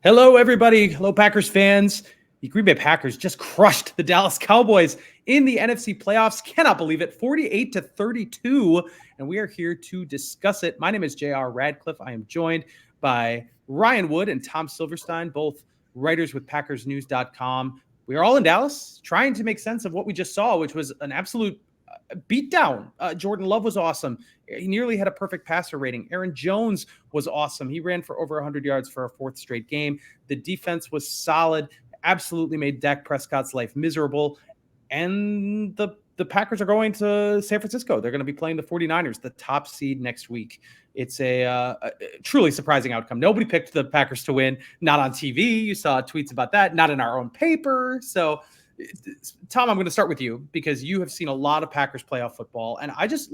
Hello, everybody. Hello, Packers fans. The Green Bay Packers just crushed the Dallas Cowboys in the NFC playoffs. Cannot believe it. 48-32. And we are here to discuss it. My name is JR Radcliffe. I am joined by Ryan Wood and Tom Silverstein, both writers with PackersNews.com. We are all in Dallas trying to make sense of what we just saw, which was an absolute beatdown. Jordan Love was awesome. He nearly had a perfect passer rating. Aaron Jones was awesome. He ran for over 100 yards for a fourth straight game. The defense was solid, absolutely made Dak Prescott's life miserable. And the Packers are going to San Francisco. They're going to be playing the 49ers, the top seed next week. It's a truly surprising outcome. Nobody picked the Packers to win, not on TV. You saw tweets about that, not in our own paper. So, Tom, I'm going to start with you because you have seen a lot of Packers playoff football. And I just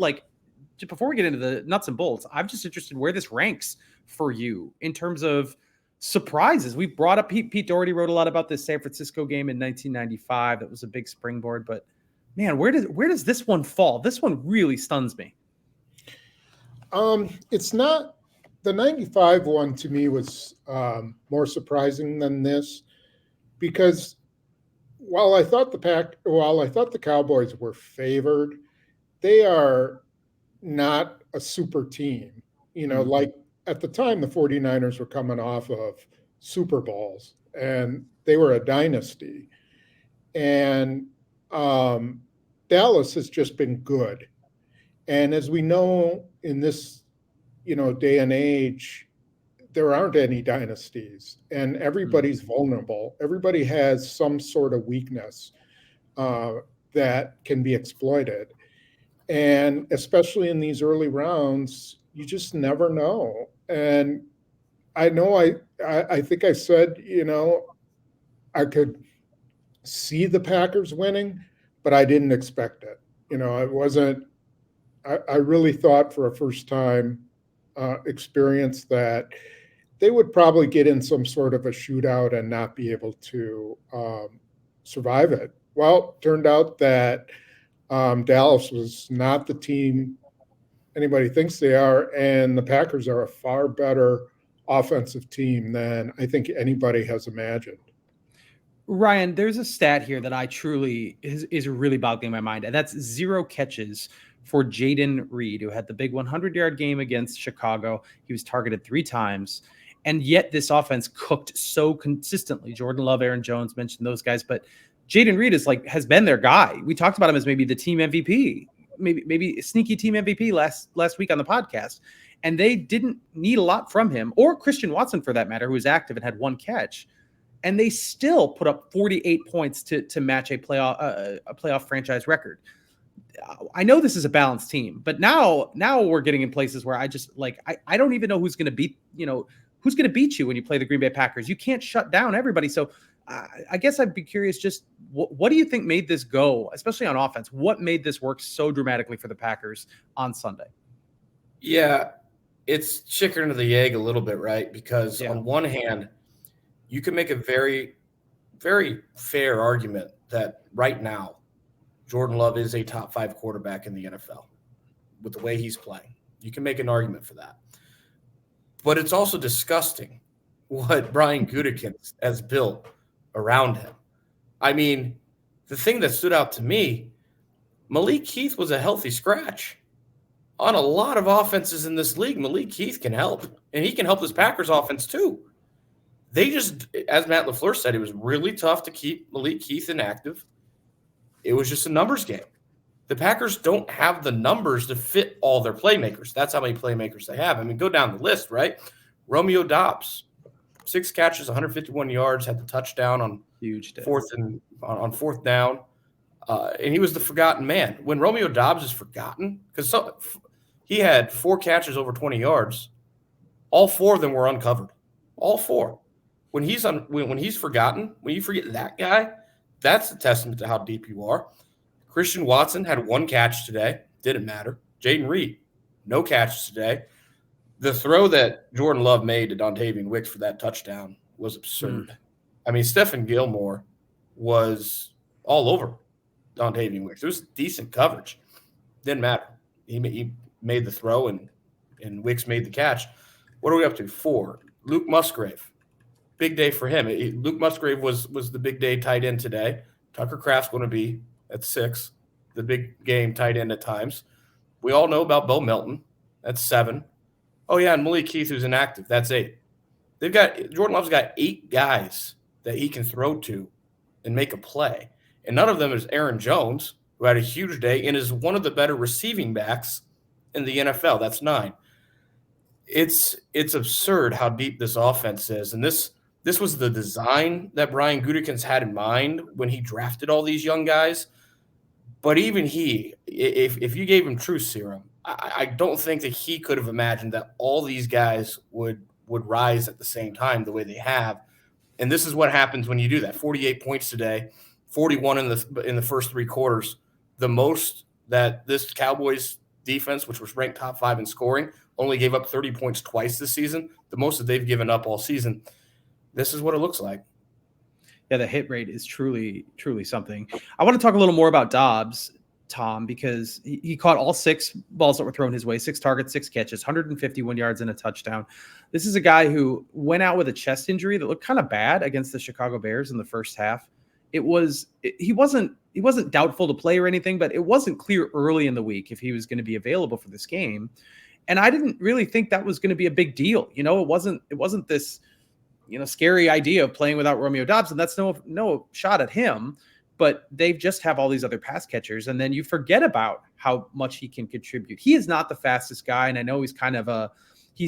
before we get into the nuts and bolts, I'm just interested where this ranks for you in terms of surprises. We brought up Pete Doherty wrote a lot about this San Francisco game in 1995. That was a big springboard, but man, where does this one fall? This one really stuns me. It's not the 95 one to me was more surprising than this because while I thought the Cowboys were favored, they are not a super team. Like at the time, the 49ers were coming off of Super Bowls, and they were a dynasty. And Dallas has just been good. And as we know in this, day and age, there aren't any dynasties, and everybody's vulnerable. Everybody has some sort of weakness that can be exploited. And especially in these early rounds, you just never know. And I know I think I said, I could see the Packers winning, but I didn't expect it. It wasn't, I really thought for a first time experience that they would probably get in some sort of a shootout and not be able to survive it. Well, it turned out that Dallas was not the team anybody thinks they are, and the Packers are a far better offensive team than I think anybody has imagined. Ryan, there's a stat here that I truly is really boggling my mind, and that's 0 catches for Jayden Reed, who had the big 100-yard game against Chicago. He was targeted 3 times. And yet this offense cooked so consistently. Jordan Love, Aaron Jones, mentioned those guys, but Jayden Reed has been their guy. We talked about him as maybe the team MVP, maybe sneaky team MVP last week on the podcast. And they didn't need a lot from him, or Christian Watson for that matter, who was active and had 1 catch. And they still put up 48 points to match a playoff franchise record. I know this is a balanced team, but now we're getting in places where I just I don't even know who's going to beat who's going to beat you when you play the Green Bay Packers. You can't shut down everybody. So I guess I'd be curious, just what do you think made this go, especially on offense? What made this work so dramatically for the Packers on Sunday? Yeah, it's chicken or the egg a little bit, right? Because on one hand, you can make a very, very fair argument that right now, Jordan Love is a top 5 quarterback in the NFL with the way he's playing. You can make an argument for that. But it's also disgusting what Brian Gutekunst has built around him. I mean, the thing that stood out to me, Malik Heath was a healthy scratch. On a lot of offenses in this league, Malik Heath can help, and he can help this Packers offense too. They just, as Matt LaFleur said, it was really tough to keep Malik Heath inactive. It was just a numbers game. The Packers don't have the numbers to fit all their playmakers. That's how many playmakers they have. I mean, go down the list, right? Romeo Doubs, 6 catches, 151 yards, had the touchdown on fourth down. And he was the forgotten man. When Romeo Doubs is forgotten, because he had 4 catches over 20 yards, all 4 of them were uncovered. All 4. When he's forgotten, when you forget that guy, that's a testament to how deep you are. Christian Watson had 1 catch today. Didn't matter. Jayden Reed, no catches today. The throw that Jordan Love made to Dontavian Wicks for that touchdown was absurd. I mean, Stephen Gilmore was all over Dontavian Wicks. It was decent coverage. Didn't matter. He made the throw, and Wicks made the catch. What are we up to? 4. Luke Musgrave. big day for him. Luke Musgrave was the big day tight end today. Tucker Kraft's going to be at 6, the big game tight end at times. We all know about Bo Melton. That's 7. Oh, yeah, and Malik Keith, who's inactive. That's 8. Jordan Love's got 8 guys that he can throw to and make a play. And none of them is Aaron Jones, who had a huge day and is one of the better receiving backs in the NFL. That's 9. It's absurd how deep this offense is. And this was the design that Brian Gutekunst had in mind when he drafted all these young guys. But even he, if you gave him truth serum, I don't think that he could have imagined that all these guys would rise at the same time the way they have. And this is what happens when you do that. 48 points today, 41 in the first 3 quarters. The most that this Cowboys defense, which was ranked top 5 in scoring, only gave up 30 points twice this season, the most that they've given up all season. This is what it looks like. Yeah, the hit rate is truly, truly something. I want to talk a little more about Doubs, Tom, because he caught all 6 balls that were thrown his way, 6 targets, 6 catches, 151 yards and a touchdown. This is a guy who went out with a chest injury that looked kind of bad against the Chicago Bears in the first half. He wasn't doubtful to play or anything, but it wasn't clear early in the week if he was going to be available for this game. And I didn't really think that was going to be a big deal. It wasn't this, scary idea of playing without Romeo Doubs, and that's no shot at him, but they just have all these other pass catchers. And then you forget about how much he can contribute. He is not the fastest guy. And I know he's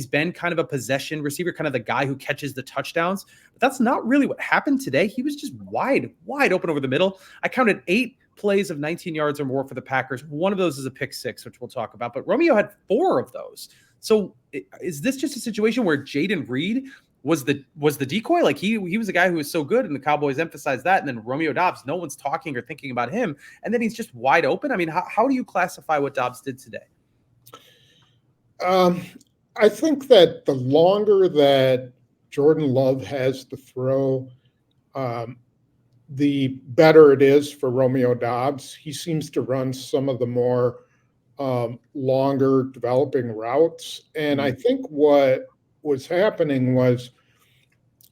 been kind of a possession receiver, kind of the guy who catches the touchdowns, but that's not really what happened today. He was just wide open over the middle. I counted 8 plays of 19 yards or more for the Packers. One of those is a pick 6, which we'll talk about, but Romeo had 4 of those. So is this just a situation where Jaden Reed was the decoy? Like he was a guy who was so good, and the Cowboys emphasized that. And then Romeo Doubs, no one's talking or thinking about him. And then he's just wide open. I mean, how do you classify what Doubs did today? I think that the longer that Jordan Love has to throw, the better it is for Romeo Doubs. He seems to run some of the more longer developing routes. And I think what was happening was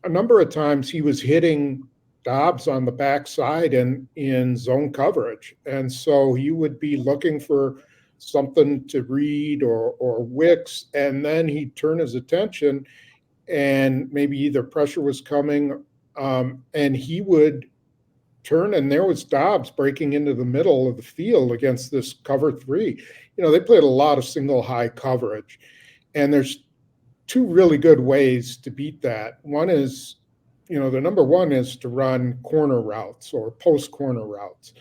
a number of times he was hitting Doubs on the backside in zone coverage. And so he would be looking for something to read or Wicks, and then he'd turn his attention and maybe either pressure was coming and he would turn, and there was Doubs breaking into the middle of the field against this cover 3. They played a lot of single high coverage, and there's 2 really good ways to beat that. One is, the number one is to run corner routes or post corner routes.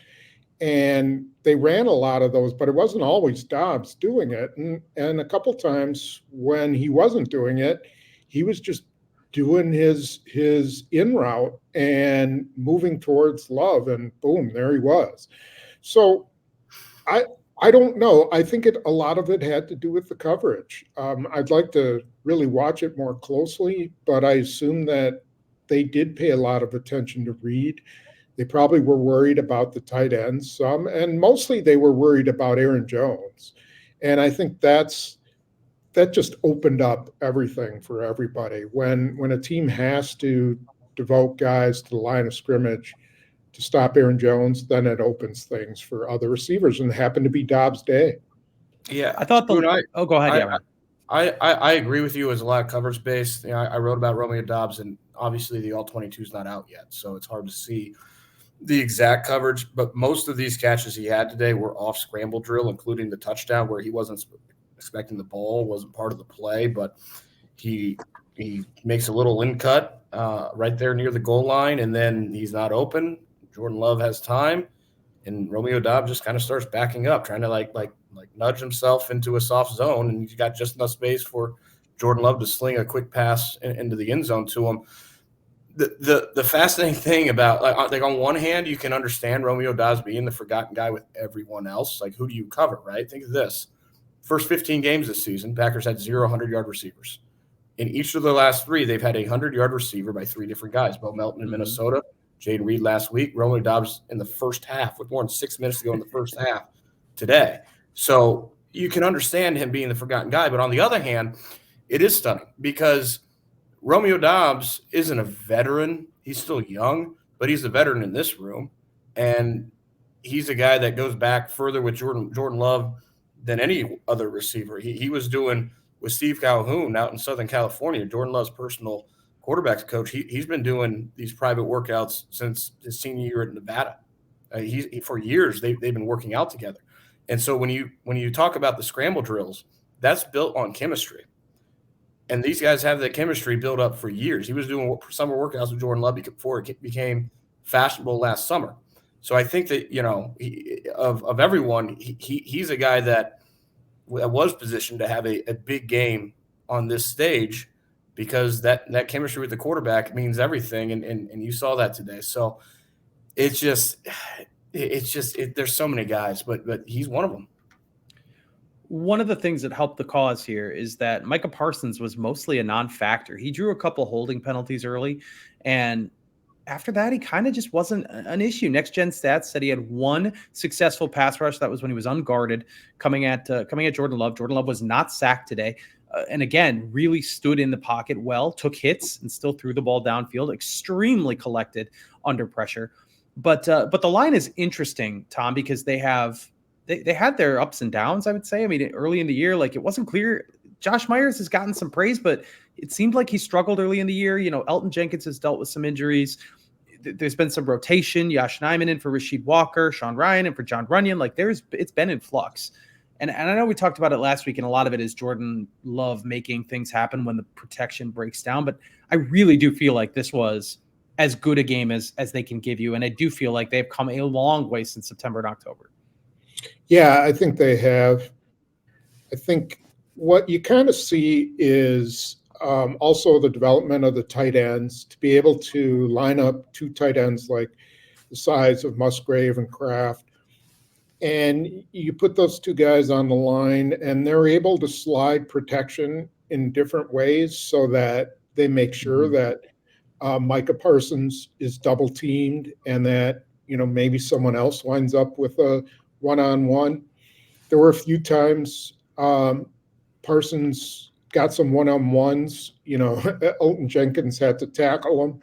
And they ran a lot of those, but it wasn't always Doubs doing it. And a couple times when he wasn't doing it, he was just doing his in route and moving towards Love, and boom, there he was. So I don't know. I think a lot of it had to do with the coverage. I'd like to really watch it more closely, but I assume that they did pay a lot of attention to Reed. They probably were worried about the tight ends some, and mostly they were worried about Aaron Jones. And I think that just opened up everything for everybody. When a team has to devote guys to the line of scrimmage to stop Aaron Jones, then it opens things for other receivers, and it happened to be Doubs' day. Yeah, I thought go ahead. I agree with you. As a lot of coverage based. I wrote about Romeo Doubs, and obviously the All-22 is not out yet, so it's hard to see the exact coverage. But most of these catches he had today were off scramble drill, including the touchdown where he wasn't expecting the ball, wasn't part of the play, but he makes a little in cut right there near the goal line, and then he's not open. Jordan Love has time, and Romeo Doubs just kind of starts backing up, trying to like nudge himself into a soft zone, and he's got just enough space for Jordan Love to sling a quick pass into the end zone to him. The fascinating thing about like on one hand, you can understand Romeo Doubs being the forgotten guy with everyone else. Like, who do you cover, right? Think of this. First 15 games this season, Packers had 0 100-yard receivers. In each of the last 3, they've had a 100-yard receiver by 3 different guys. Bo Melton in Minnesota, Jaden Reed last week, Romeo Doubs in the first half with more than 6 minutes to go in the first half today. So you can understand him being the forgotten guy. But on the other hand, it is stunning because Romeo Doubs isn't a veteran. He's still young, but he's a veteran in this room. And he's a guy that goes back further with Jordan Love than any other receiver. He was doing with Steve Calhoun out in Southern California, Jordan Love's personal quarterback's coach. He's been doing these private workouts since his senior year at Nevada. For years they've been working out together. And so when you talk about the scramble drills, that's built on chemistry. And these guys have that chemistry built up for years. He was doing summer workouts with Jordan Love before it became fashionable last summer. So I think that, of everyone, he's a guy that was positioned to have a big game on this stage, because that chemistry with the quarterback means everything. And you saw that today. So it's just there's so many guys, but he's one of them. One of the things that helped the cause here is that Micah Parsons was mostly a non-factor. He drew a couple holding penalties early, and after that, he kind of just wasn't an issue. Next Gen Stats said he had one successful pass rush. That was when he was unguarded, coming at Jordan Love. Jordan Love was not sacked today, and again, really stood in the pocket well, took hits, and still threw the ball downfield. Extremely collected under pressure. But the line is interesting, Tom, because they had their ups and downs, I would say. I mean, early in the year, like, it wasn't clear. Josh Myers has gotten some praise, but it seemed like he struggled early in the year. Elton Jenkins has dealt with some injuries. There's been some rotation. Yosh Nijman in for Rasheed Walker, Sean Ryan in for John Runyon. Like, it's been in flux. And I know we talked about it last week, and a lot of it is Jordan Love making things happen when the protection breaks down. But I really do feel like this was as good a game as they can give you. And I do feel like they've come a long way since September and October. Yeah, I think they have. I think what you kind of see is also the development of the tight ends, to be able to line up two tight ends like the size of Musgrave and Kraft. And you put those two guys on the line, and they're able to slide protection in different ways so that they make sure that Micah Parsons is double teamed, and that, maybe someone else winds up with a one-on-one. There were a few times Parsons got some one-on-ones. Elton Jenkins had to tackle him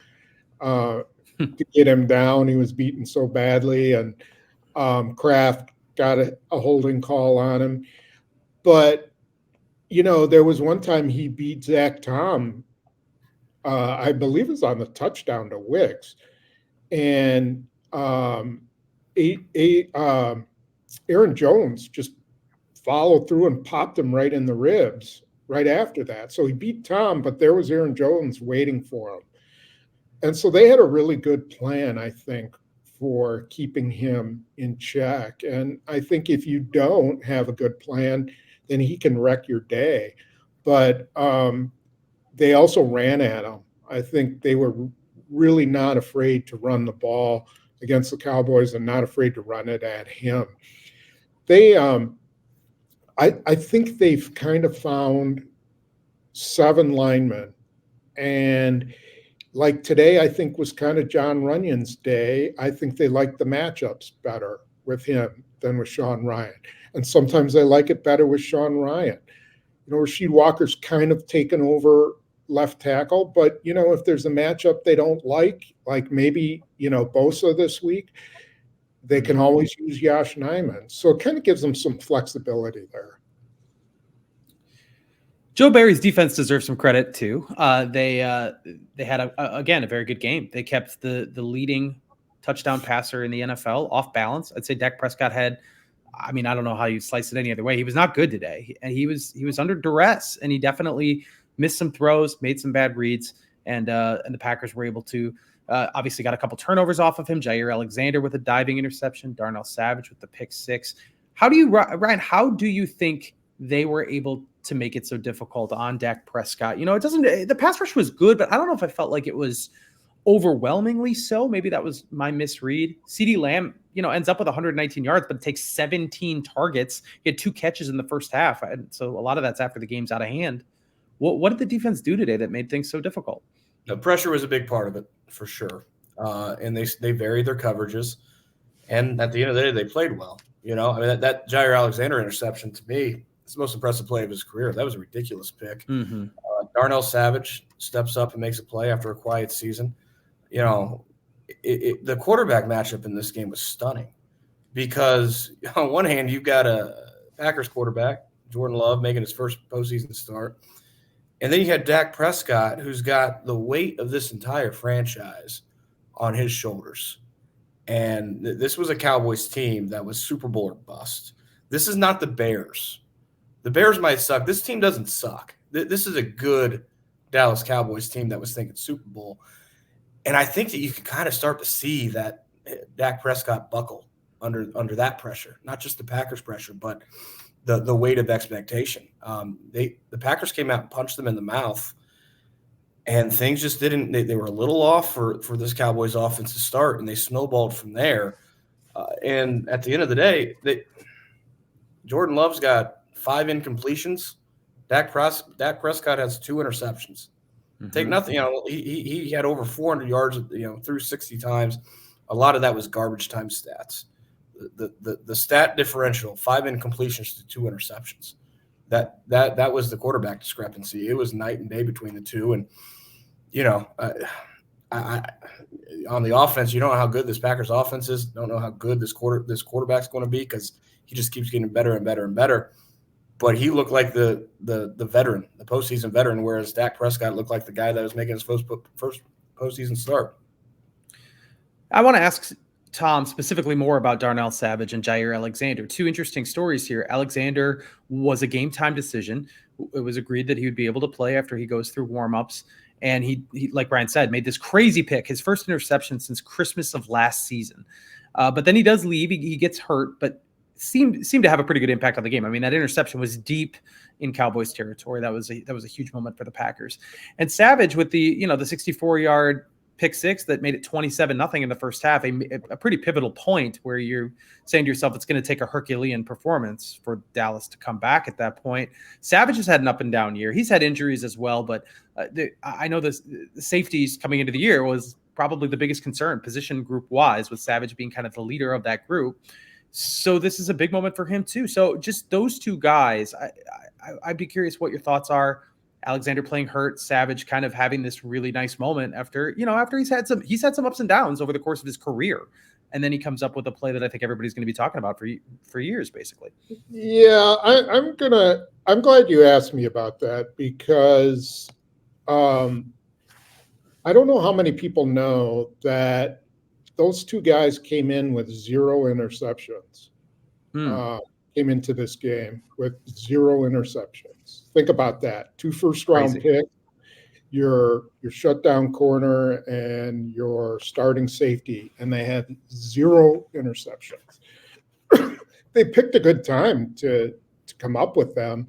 to get him down. He was beaten so badly, and Kraft got a holding call on him. But, there was one time he beat Zach Tom, I believe it was on the touchdown to Wicks. And Aaron Jones just followed through and popped him right in the ribs right after that. So he beat Tom, but there was Aaron Jones waiting for him. And so they had a really good plan, I think, for keeping him in check. And I think if you don't have a good plan, then he can wreck your day. But they also ran at him. I think they were really not afraid to run the ball against the Cowboys and not afraid to run it at him. They, I think they've kind of found 7 linemen, and like today, I think was kind of John Runyon's day. I think they like the matchups better with him than with Sean Ryan, and sometimes they like it better with Sean Ryan. Rasheed Walker's kind of taken over left tackle, but if there's a matchup they don't like maybe Bosa this week, they can always use Yosh Nijman. So it kind of gives them some flexibility there. Joe Barry's defense deserves some credit too. They had a very good game. They kept the leading touchdown passer in the NFL off balance. I'd say Dak Prescott had, I don't know how you slice it any other way. He was not good today, and he was under duress, and he definitely missed some throws, made some bad reads, and the Packers were able to obviously got a couple turnovers off of him. Jair Alexander with a diving interception, Darnell Savage with the pick 6. Ryan, how do you think they were able to make it so difficult on Dak Prescott? The pass rush was good, but I don't know if I felt like it was overwhelmingly so. Maybe that was my misread. CeeDee Lamb, ends up with 119 yards, but it takes 17 targets. He had 2 catches in the first half. So a lot of that's after the game's out of hand. What did the defense do today that made things so difficult? The pressure was a big part of it, for sure. And they varied their coverages. And at the end of the day, they played well. That Jair Alexander interception, to me, it's the most impressive play of his career. That was a ridiculous pick. Darnell Savage steps up and makes a play after a quiet season. You know, the quarterback matchup in this game was stunning because on one hand, you've got a Packers quarterback, Jordan Love, making his first postseason start. And then you had Dak Prescott, who's got the weight of this entire franchise on his shoulders. And this was a Cowboys team that was Super Bowl or bust. This is not the Bears. The Bears might suck. This team doesn't suck. This is a good Dallas Cowboys team that was thinking Super Bowl. And I think that you can kind of start to see that Dak Prescott buckle under that pressure, not just the Packers pressure, but the weight of expectation. The Packers came out and punched them in the mouth, and things just didn't. They were a little off for this Cowboys offense to start, and they snowballed from there. And at the end of the day, Jordan Love's got 5 incompletions. Dak Prescott has 2 interceptions. Mm-hmm. Take nothing. You know, he had over 400 yards. You know, threw 60 times. A lot of that was garbage time stats. The stat differential, 5 incompletions to 2 interceptions. That was the quarterback discrepancy. It was night and day between the two. And you know, I on the offense, you don't know how good this Packers offense is. Don't know how good this quarterback's going to be because he just keeps getting better and better and better. But he looked like the veteran, the postseason veteran, whereas Dak Prescott looked like the guy that was making his first postseason start. I want to ask Tom specifically more about Darnell Savage and Jair Alexander. 2 interesting stories here. Alexander was a game time decision. It was agreed that he would be able to play after he goes through warmups. And he, like Brian said, made this crazy pick, his first interception since Christmas of last season. But then he does leave. He gets hurt, but seemed to have a pretty good impact on the game. I mean, that interception was deep in Cowboys territory. That was a huge moment for the Packers. And Savage with the 64-yard pick six that made it 27-0 in the first half, a pretty pivotal point where you're saying to yourself, it's going to take a Herculean performance for Dallas to come back at that point. Savage has had an up and down year. He's had injuries as well, but I know the safeties coming into the year was probably the biggest concern position group wise, with Savage being kind of the leader of that group. So this is a big moment for him too. So just those 2 guys, I'd be curious what your thoughts are. Alexander playing hurt, Savage kind of having this really nice moment after he's had some ups and downs over the course of his career. And then he comes up with a play that I think everybody's going to be talking about for years, basically. Yeah, I'm glad you asked me about that because I don't know how many people know that those 2 guys came in with 0 interceptions. Came into this game with 0 interceptions. Think about that. 2 first-round picks, your shutdown corner, and your starting safety, and they had 0 interceptions. They picked a good time to come up with them.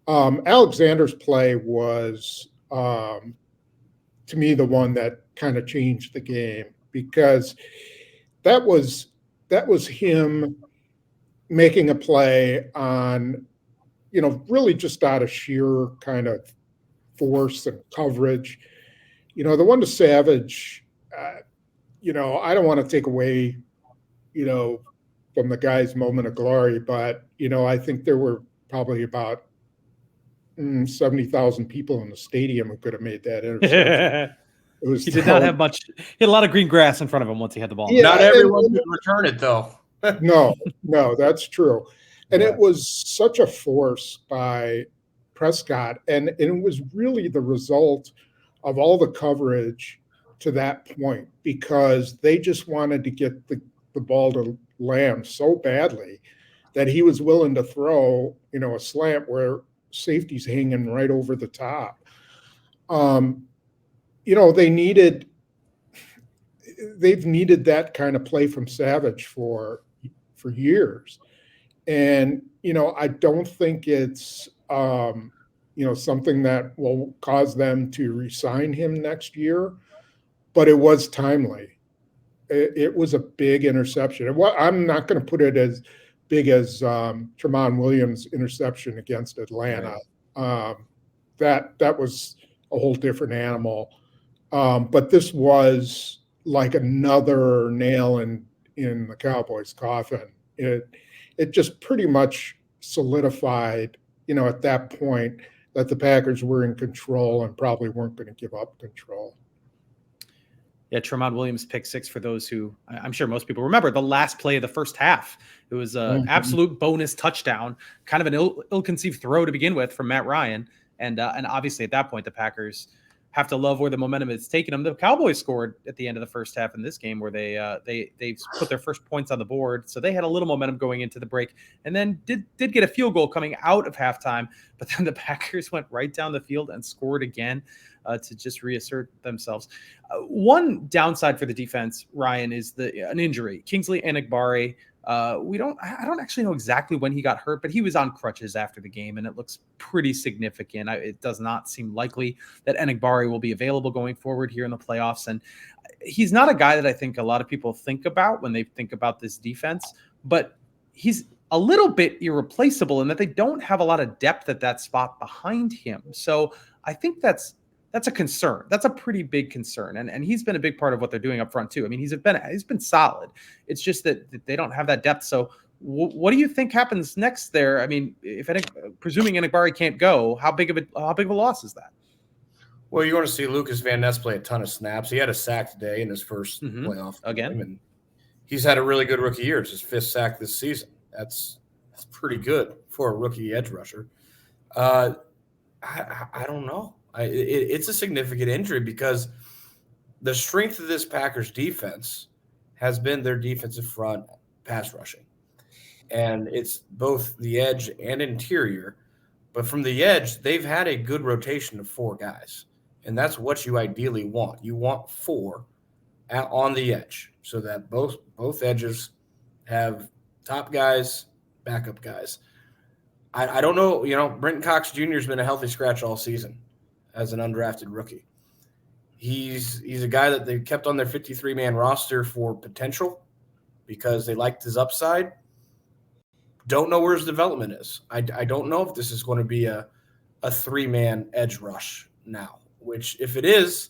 Alexander's play was, to me, the one that kind of changed the game because that was him making a play on, really just out of sheer kind of force and coverage. The one to Savage, I don't want to take away, from the guy's moment of glory, but, I think there were probably about 70,000 people in the stadium who could have made that interception. He did not have much. He had a lot of green grass in front of him once he had the ball. Yeah, not everyone could return it, though. No, that's true. And it was such a force by Prescott. And it was really the result of all the coverage to that point because they just wanted to get the ball to land so badly that he was willing to throw, a slant where safety's hanging right over the top. They've needed that kind of play from Savage for years. And, I don't think it's, something that will cause them to re-sign him next year, but it was timely. It was a big interception. I'm not going to put it as big as Tramon Williams' interception against Atlanta. Right. That was a whole different animal. But this was like another nail in the Cowboys' coffin. It just pretty much solidified, at that point, that the Packers were in control and probably weren't going to give up control. Yeah, Tremont Williams pick six, for those who I'm sure most people remember, the last play of the first half. It was an absolute bonus touchdown, kind of an ill-conceived throw to begin with from Matt Ryan. And obviously at that point, the Packers have to love where the momentum is taking them. The Cowboys scored at the end of the first half in this game where they put their first points on the board. So they had a little momentum going into the break, and then did get a field goal coming out of halftime. But then the Packers went right down the field and scored again to just reassert themselves. One downside for the defense, Ryan, is an injury. Kingsley Enagbare. I don't actually know exactly when he got hurt, but he was on crutches after the game, and it looks pretty significant. It does not seem likely that Enagbare will be available going forward here in the playoffs. And he's not a guy that I think a lot of people think about when they think about this defense, but he's a little bit irreplaceable in that they don't have a lot of depth at that spot behind him. So I think that's a concern. That's a pretty big concern. And he's been a big part of what they're doing up front too. I mean, he's been solid. It's just that they don't have that depth. So what do you think happens next there? I mean, presuming Enagbare can't go, how big of a loss is that? Well, you're going to see Lucas Van Ness play a ton of snaps. He had a sack today in his first playoff again, game, and he's had a really good rookie year. It's his fifth sack this season. That's pretty good for a rookie edge rusher. I don't know. It's a significant injury because the strength of this Packers defense has been their defensive front pass rushing. And it's both the edge and interior. But from the edge, they've had a good rotation of four guys. And that's what you ideally want. You want four on the edge so that both edges have top guys, backup guys. I don't know. Brenton Cox Jr. has been a healthy scratch all season as an undrafted rookie. He's a guy that they kept on their 53-man roster for potential because they liked his upside. Don't know where his development is. I don't know if this is going to be a three-man edge rush now, which if it is,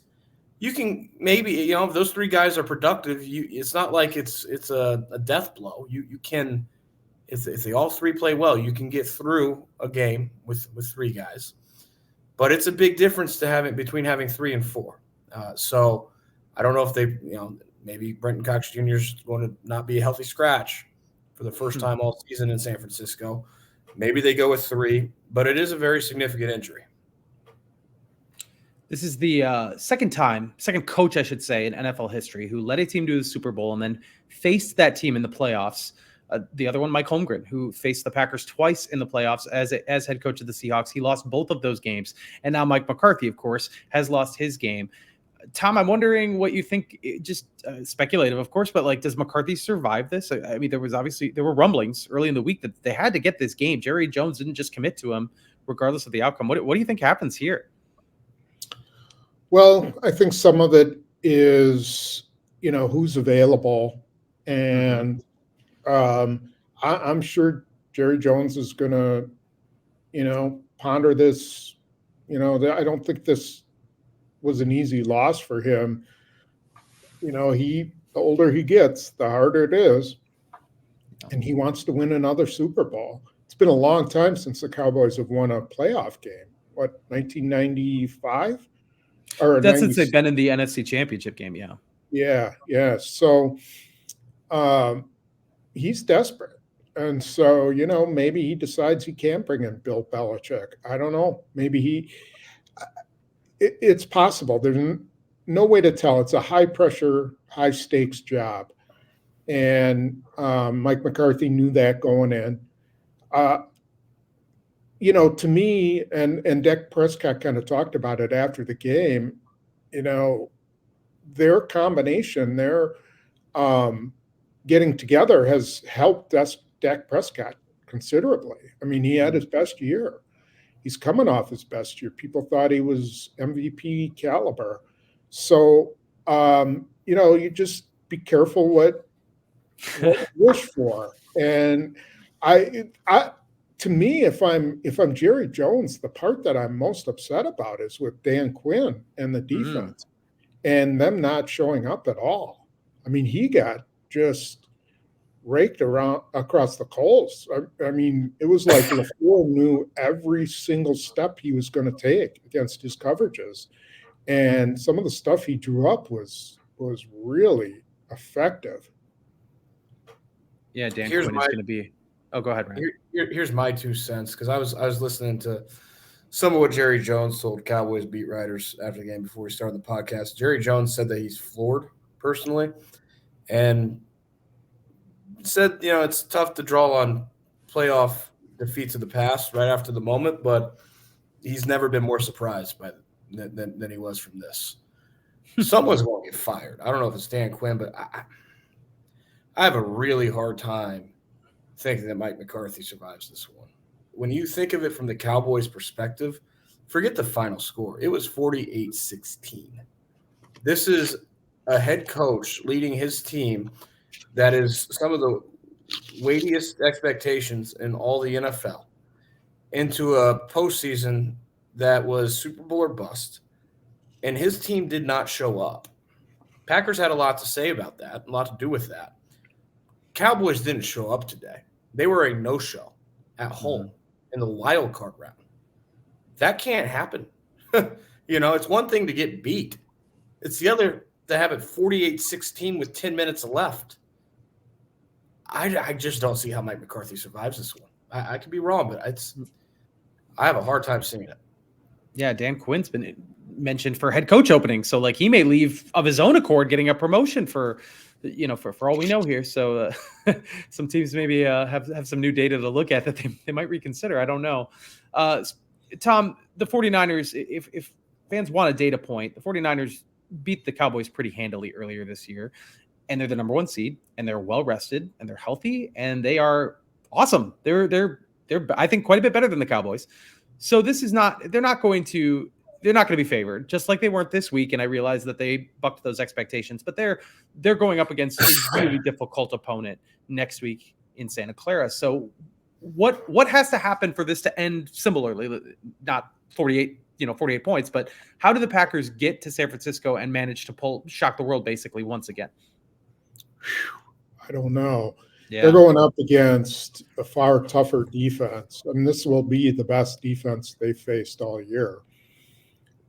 you can maybe, if those three guys are productive, it's not like it's a death blow. You can, if they all three play well, you can get through a game with three guys. But it's a big difference between having 3 and 4. So I don't know if they, maybe Brenton Cox Jr. is going to not be a healthy scratch for the first time all season in San Francisco. Maybe they go with 3, but it is a very significant injury. This is the second coach, I should say, in NFL history who led a team to the Super Bowl and then faced that team in the playoffs. The other one, Mike Holmgren, who faced the Packers twice in the playoffs as head coach of the Seahawks. He lost both of those games. And now Mike McCarthy, of course, has lost his game. Tom, I'm wondering what you think, just speculative, of course, but does McCarthy survive this? I mean, there were rumblings early in the week that they had to get this game. Jerry Jones didn't just commit to him regardless of the outcome. What do you think happens here? Well, I think some of it is, who's available. And I'm sure Jerry Jones is going to, ponder this. I don't think this was an easy loss for him. The older he gets, the harder it is. And he wants to win another Super Bowl. It's been a long time since the Cowboys have won a playoff game. What, 1995? Or that's since they've been in the NFC Championship game, yeah. Yeah. So he's desperate. And so, maybe he decides he can bring in Bill Belichick. I don't know. Maybe it's possible. There's no way to tell. It's a high-pressure, high-stakes job. And Mike McCarthy knew that going in. To me, and Dak Prescott kind of talked about it after the game, their combination, their getting together has helped Dak Prescott considerably. I mean, he had his best year. He's coming off his best year. People thought he was MVP caliber. So, you just be careful what you wish for. And to me, if I'm Jerry Jones, the part that I'm most upset about is with Dan Quinn and the defense and them not showing up at all. I mean, he got just raked around across the coals. I mean, it was like LaFleur knew every single step he was going to take against his coverages. And some of the stuff he drew up was really effective. Yeah, Dan Quinn is going to be. Oh, go ahead, Ryan. Here's my 2 cents, because I was listening to some of what Jerry Jones told Cowboys beat writers after the game before we started the podcast. Jerry Jones said that he's floored personally, and said, it's tough to draw on playoff defeats of the past right after the moment, but he's never been more surprised by than he was from this. Someone's going to get fired. I don't know if it's Dan Quinn, but I have a really hard time thinking that Mike McCarthy survives this one. When you think of it from the Cowboys' perspective, forget the final score. It was 48-16. This is a head coach leading his team that is some of the weightiest expectations in all the NFL into a postseason that was Super Bowl or bust, and his team did not show up. Packers had a lot to say about that, a lot to do with that. Cowboys didn't show up today. They were a no-show at home in the wild card round. That can't happen. It's one thing to get beat. It's the other to have it 48-16 with 10 minutes left. I just don't see how Mike McCarthy survives this one. I could be wrong, but I have a hard time seeing it. Yeah, Dan Quinn's been mentioned for head coach opening, so he may leave of his own accord, getting a promotion for all we know here. So some teams maybe have some new data to look at that they might reconsider. I don't know. Tom, the 49ers, if fans want a data point, the 49ers beat the Cowboys pretty handily earlier this year, and they're the number 1 seed, and they're well rested, and they're healthy, and they are awesome. They're I think quite a bit better than the Cowboys. So this is not, they're not going to be favored, just like they weren't this week. And I realize that they bucked those expectations, but they're going up against a really difficult opponent next week in Santa Clara. So what has to happen for this to end similarly? Not 48 points, but how do the Packers get to San Francisco and manage to shock the world basically once again? I don't know. Yeah. They're going up against a far tougher defense. I mean, this will be the best defense they've faced all year.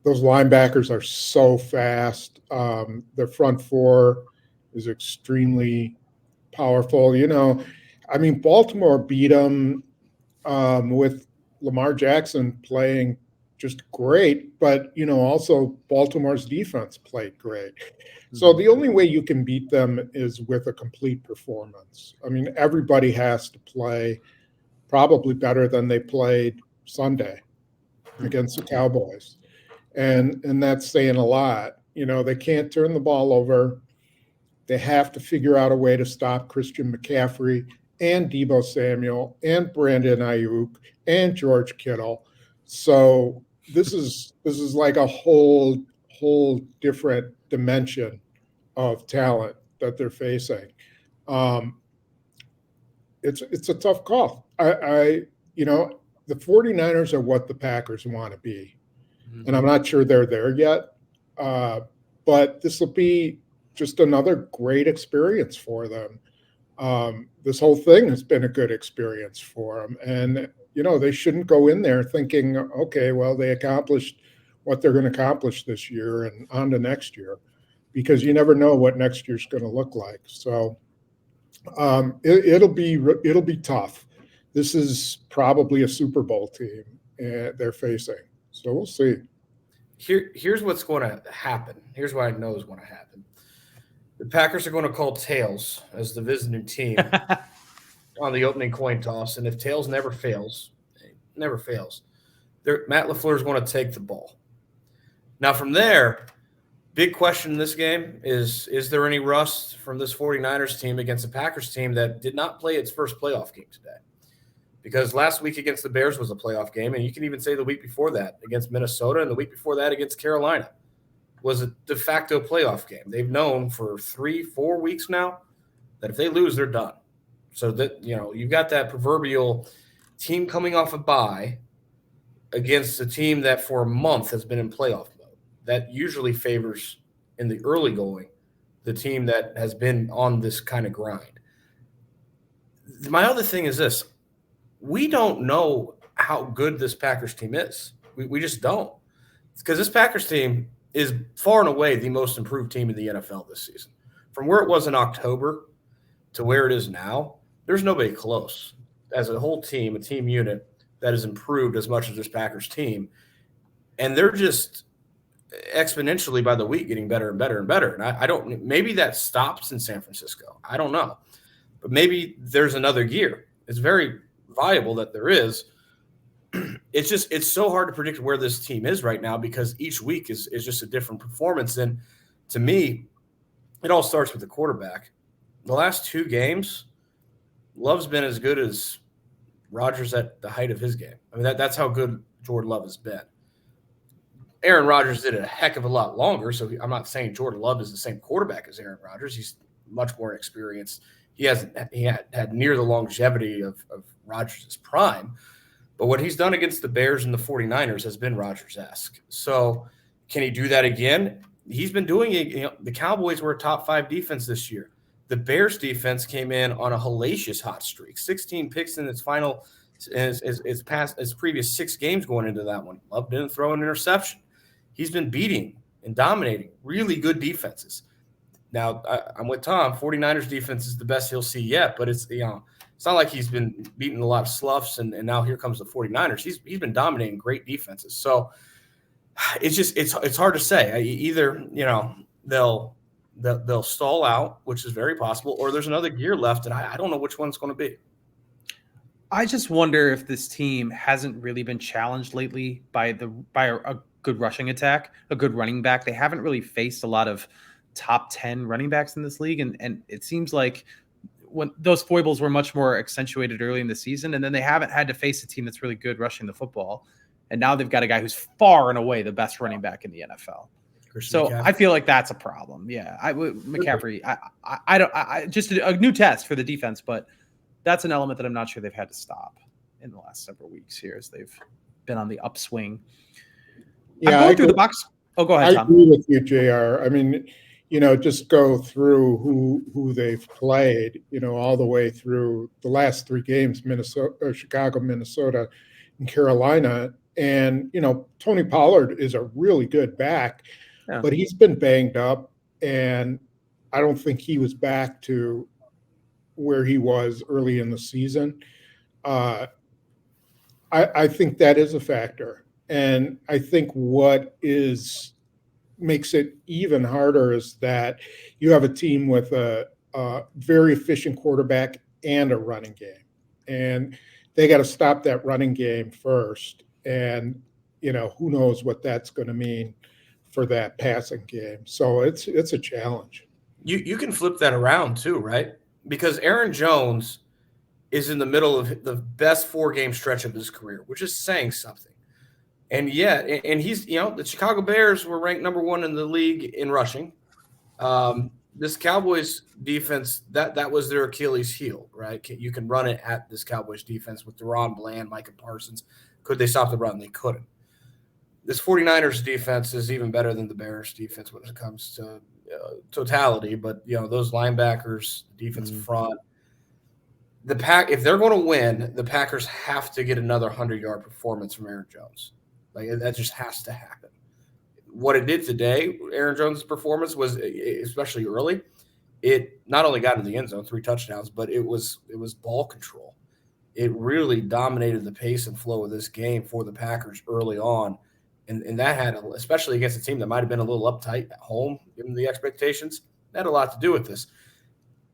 Those linebackers are so fast. Their front four is extremely powerful. Baltimore beat them with Lamar Jackson playing just great, but, also Baltimore's defense played great. So the only way you can beat them is with a complete performance. I mean, everybody has to play probably better than they played Sunday against the Cowboys. And that's saying a lot. They can't turn the ball over. They have to figure out a way to stop Christian McCaffrey and Deebo Samuel and Brandon Ayuk and George Kittle. So this is like a whole different dimension of talent that they're facing. It's a tough call. The 49ers are what the Packers want to be. Mm-hmm. And I'm not sure they're there yet. But this will be just another great experience for them. This whole thing has been a good experience for them. And, they shouldn't go in there thinking, okay, well, they accomplished what they're going to accomplish this year and on to next year, because you never know what next year's going to look like. So it'll be tough. This is probably a Super Bowl team they're facing. So we'll see. Here's what's going to happen. Here's what I know is going to happen. The Packers are going to call tails as the visiting team on the opening coin toss. And if tails never fails, Matt LaFleur is going to take the ball. Now from there, big question in this game is there any rust from this 49ers team against the Packers team that did not play its first playoff game today? Because last week against the Bears was a playoff game, and you can even say the week before that against Minnesota and the week before that against Carolina was a de facto playoff game. They've known for 3-4 weeks now that if they lose, they're done. So that, you've got that proverbial team coming off a bye against a team that for a month has been in playoff mode. That usually favors, in the early going, the team that has been on this kind of grind. my other thing is this. We don't know how good this Packers team is. We just don't. Because this Packers team is far and away the most improved team in the NFL this season. From where it was in October to where it is now, there's nobody close. As a whole team, a team unit that has improved as much as this Packers team. And they're just exponentially by the week getting better and better and better. And I don't – maybe that stops in San Francisco. I don't know. But maybe there's another gear. It's very viable that there is. It's so hard to predict where this team is right now because each week is just a different performance. And to me, it all starts with the quarterback. The last 2 games, Love's been as good as Rodgers at the height of his game. I mean, that's how good Jordan Love has been. Aaron Rodgers did it a heck of a lot longer, so I'm not saying Jordan Love is the same quarterback as Aaron Rodgers. He's much more experienced. He had near the longevity of Rodgers' prime. But what he's done against the Bears and the 49ers has been Rodgers-esque. So can he do that again? He's been doing it. The Cowboys were a top 5 defense this year. The Bears defense came in on a hellacious hot streak, 16 picks in its previous 6 games going into that one. Love didn't throw an interception. He's been beating and dominating really good defenses. Now, I'm with Tom. 49ers defense is the best he'll see yet, but it's not like he's been beating a lot of sloughs and now here comes the 49ers. He's been dominating great defenses. So it's hard to say. Either they'll stall out, which is very possible, or there's another gear left, and I don't know which one it's going to be. I just wonder if this team hasn't really been challenged lately by a good rushing attack, a good running back. They haven't really faced a lot of top 10 running backs in this league, and it seems like when those foibles were much more accentuated early in the season, and then they haven't had to face a team that's really good rushing the football. And now they've got a guy who's far and away the best running back in the NFL. So McCaffrey. I feel like that's a problem. Yeah, McCaffrey. I don't. Just a new test for the defense, but that's an element that I'm not sure they've had to stop in the last several weeks here as they've been on the upswing. Yeah, I'm going through the box. Oh, go ahead, Tom. I agree with you, JR. I mean, just go through who they've played, all the way through the last 3 games, Chicago, Minnesota, and Carolina. And, Tony Pollard is a really good back, but he's been banged up, and I don't think he was back to where he was early in the season. I think that is a factor. And I think what makes it even harder is that you have a team with a very efficient quarterback and a running game. And they got to stop that running game first. And, who knows what that's going to mean for that passing game. So it's a challenge. You can flip that around too, right? Because Aaron Jones is in the middle of the best 4-game stretch of his career, which is saying something. And yet, and he's, the Chicago Bears were ranked number 1 in the league in rushing. This Cowboys defense, that was their Achilles heel, right? You can run it at this Cowboys defense with Deron Bland, Micah Parsons. Could they stop the run? They couldn't. This 49ers defense is even better than the Bears defense when it comes to totality. But, those linebackers, the defensive front, if they're going to win, the Packers have to get another 100-yard performance from Aaron Jones. Like, that just has to happen. What it did today, Aaron Jones' performance was, especially early, it not only got in the end zone, 3 touchdowns, but it was ball control. It really dominated the pace and flow of this game for the Packers early on. And that had, especially against a team that might have been a little uptight at home, given the expectations, that had a lot to do with this.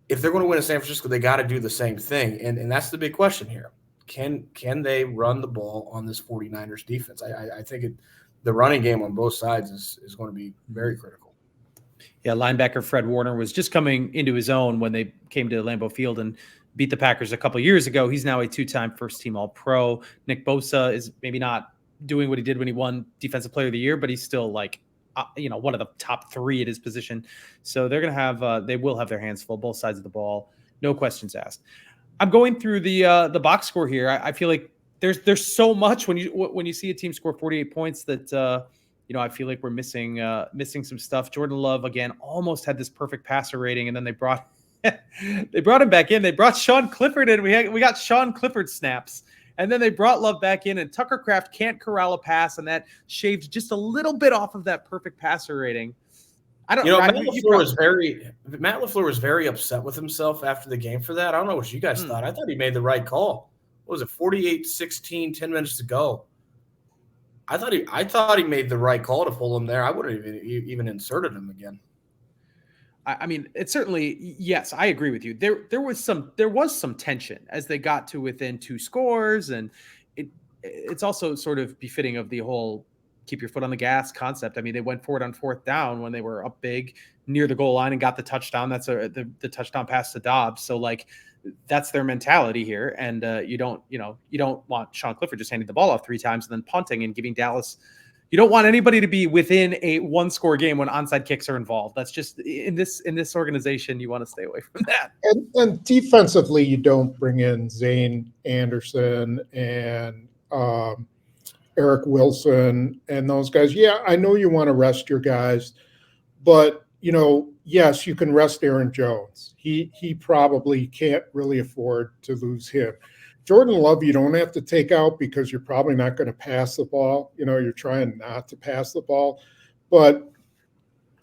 If they're going to win in San Francisco, they got to do the same thing. And that's the big question here. Can they run the ball on this 49ers defense? I think the running game on both sides is going to be very critical. Yeah, linebacker Fred Warner was just coming into his own when they came to Lambeau Field and beat the Packers a couple years ago. He's now a 2-time first-team All-Pro. Nick Bosa is maybe not doing what he did when he won Defensive Player of the Year, but he's still one of the top 3 at his position. So they're going to have they will have their hands full, both sides of the ball. No questions asked. I'm going through the box score here. I feel like there's so much when you see a team score 48 points that I feel like we're missing some stuff. Jordan Love again almost had this perfect passer rating, and then they brought They brought him back in. They brought Sean Clifford in. We got Sean Clifford snaps. And then they brought Love back in, and Tucker Kraft can't corral a pass, and that shaved just a little bit off of that perfect passer rating. I don't know. Matt LaFleur was very upset with himself after the game for that. I don't know what you guys thought. I thought he made the right call. What was it, 48-16, 10 minutes to go? I thought he made the right call to pull him there. I wouldn't have even inserted him again. I mean, it's certainly, yes, I agree with you. There was some tension as they got to within 2 scores, and it's also sort of befitting of the whole keep your foot on the gas concept. I mean, they went for it on 4th down when they were up big near the goal line and got the touchdown. That's the touchdown pass to Doubs. So like that's their mentality here, and you don't want Sean Clifford just handing the ball off 3 times and then punting and giving Dallas. You don't want anybody to be within a 1-score game when onside kicks are involved. That's just in this organization. You want to stay away from that. And defensively, you don't bring in Zane Anderson and Eric Wilson and those guys. Yeah, I know you want to rest your guys, but yes, you can rest Aaron Jones. He probably can't really afford to lose him. Jordan Love, you don't have to take out because you're probably not going to pass the ball. You're trying not to pass the ball. But,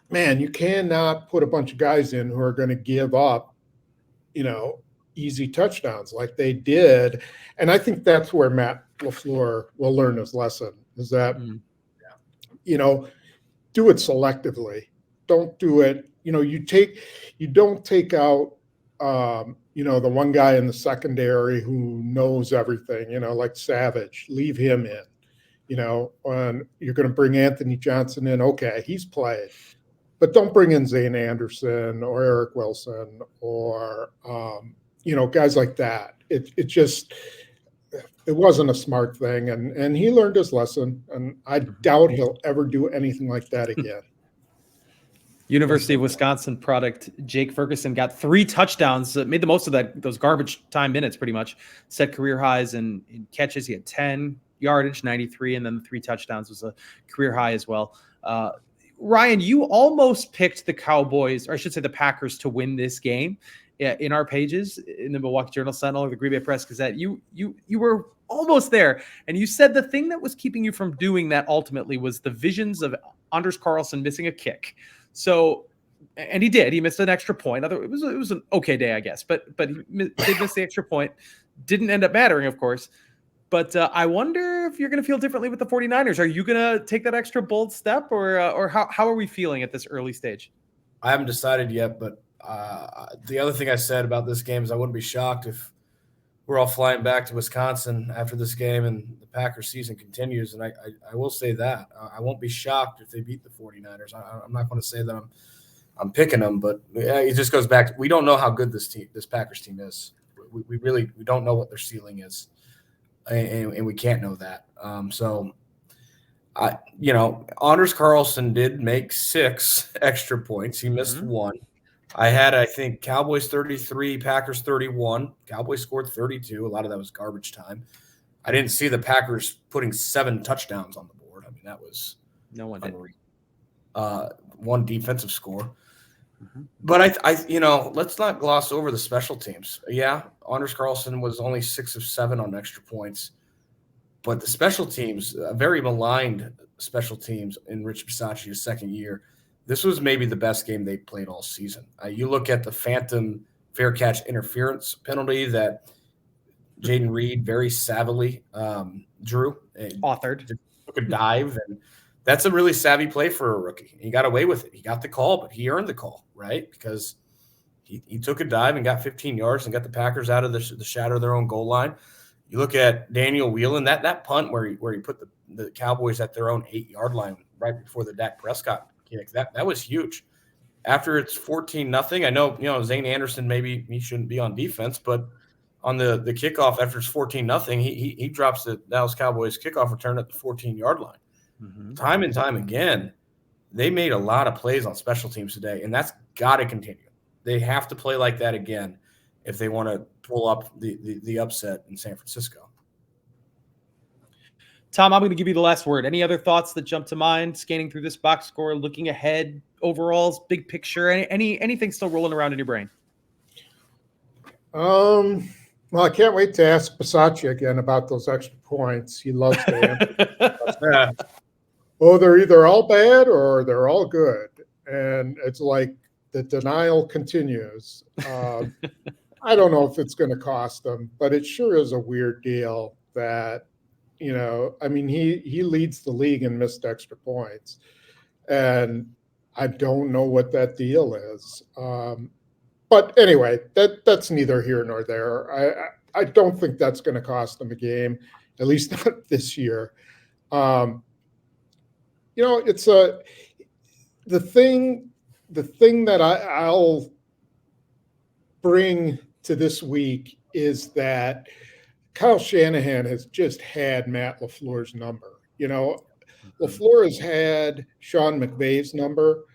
man, you cannot put a bunch of guys in who are going to give up, easy touchdowns like they did. And I think that's where Matt LaFleur will learn his lesson, is that, do it selectively. Don't do it. You don't take out the one guy in the secondary who knows everything, like Savage, leave him in, and you're going to bring Anthony Johnson in. Okay, he's played, but don't bring in Zane Anderson or Eric Wilson or, guys like that. It wasn't a smart thing. And he learned his lesson, and I doubt he'll ever do anything like that again. University of Wisconsin product Jake Ferguson got 3 touchdowns, made the most of those garbage time minutes pretty much, set career highs in catches. He had 10 yardage, 93, and then the 3 touchdowns was a career high as well. Ryan, you almost picked the Cowboys, or I should say the Packers, to win this game in our pages in the Milwaukee Journal Sentinel or the Green Bay Press Gazette. You were almost there, and you said the thing that was keeping you from doing that ultimately was the visions of Anders Carlson missing a kick. So, and he did. He missed an extra point. It was an okay day, I guess. But he did miss the extra point. Didn't end up mattering, of course. But I wonder if you're going to feel differently with the 49ers. Are you going to take that extra bold step, or how are we feeling at this early stage? I haven't decided yet, but the other thing I said about this game is I wouldn't be shocked if we're all flying back to Wisconsin after this game and the Packers season continues. And I will say that I won't be shocked if they beat the 49ers. I'm not going to say that I'm picking them, but it just goes back to, we don't know how good this Packers team is. We don't know what their ceiling is, and we can't know that. Anders Carlson did make 6 extra points. He missed 1. I had, I think, Cowboys 33, Packers 31. Cowboys scored 32. A lot of that was garbage time. I didn't see the Packers putting 7 touchdowns on the board. I mean, that was no one did. 1 defensive score. But let's not gloss over the special teams. Yeah, Anders Carlson was only 6 of 7 on extra points. But the special teams, very maligned special teams in Rich Bisaccia's second year, this was maybe the best game they played all season. You look at the phantom fair catch interference penalty that Jaden Reed very savvily drew. Authored. Took a dive, and that's a really savvy play for a rookie. He got away with it. He got the call, but he earned the call, right? Because he took a dive and got 15 yards and got the Packers out of the shadow of their own goal line. You look at Daniel Whelan, that punt where he put the Cowboys at their own 8-yard line right before the Dak Prescott kick. That was huge. After it's 14-0, I know, Zane Anderson, maybe he shouldn't be on defense, but on the kickoff after it's 14-0, he drops the Dallas Cowboys kickoff return at the 14-yard line. Time and time again, they made a lot of plays on special teams today, and that's got to continue. They have to play like that again if they want to pull up the upset in San Francisco. Tom, I'm going to give you the last word. Any other thoughts that jump to mind, scanning through this box score, looking ahead, overalls, big picture, anything still rolling around in your brain? Well, I can't wait to ask Bisaccia again about those extra points. He loves to answer. Oh, they're either all bad or they're all good. And it's like the denial continues. I don't know if it's going to cost them, but it sure is a weird deal that, I mean, he leads the league in missed extra points. And I don't know what that deal is. But anyway, that's neither here nor there. I don't think that's going to cost them a game, at least not this year. It's the thing that I'll bring to this week is that Kyle Shanahan has just had Matt LaFleur's number. LaFleur has had Sean McVay's number,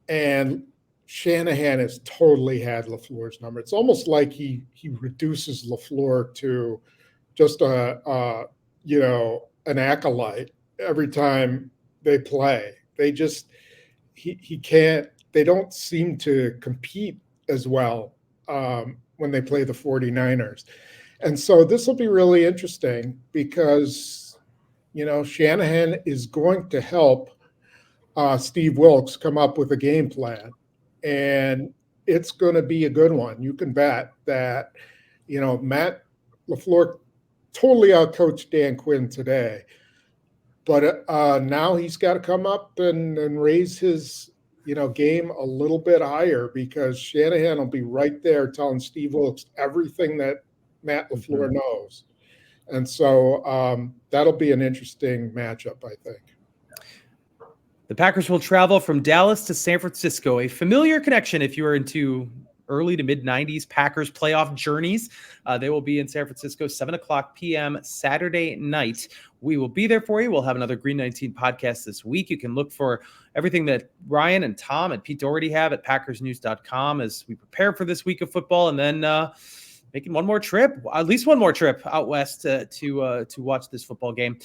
and Shanahan has totally had LaFleur's number. It's almost like he reduces LaFleur to just an acolyte every time they play. He can't. They don't seem to compete as well when they play the 49ers. And so this will be really interesting because, Shanahan is going to help Steve Wilks come up with a game plan. And it's going to be a good one. You can bet that, Matt LaFleur totally outcoached Dan Quinn today. But now he's got to come up and raise his, game a little bit higher because Shanahan will be right there telling Steve Wilks everything that Matt LaFleur knows. And so that'll be an interesting matchup, I think. The Packers will travel from Dallas to San Francisco, a familiar connection if you are into early to mid-90s Packers playoff journeys. They will be in San Francisco, 7:00 p.m. Saturday night. We will be there for you. We'll have another Green 19 podcast this week. You can look for everything that Ryan and Tom and Pete Doherty have at packersnews.com as we prepare for this week of football, and then making at least one more trip out west to watch this football game.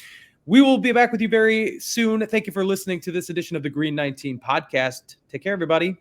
We will be back with you very soon. Thank you for listening to this edition of the Green 19 podcast. Take care, everybody.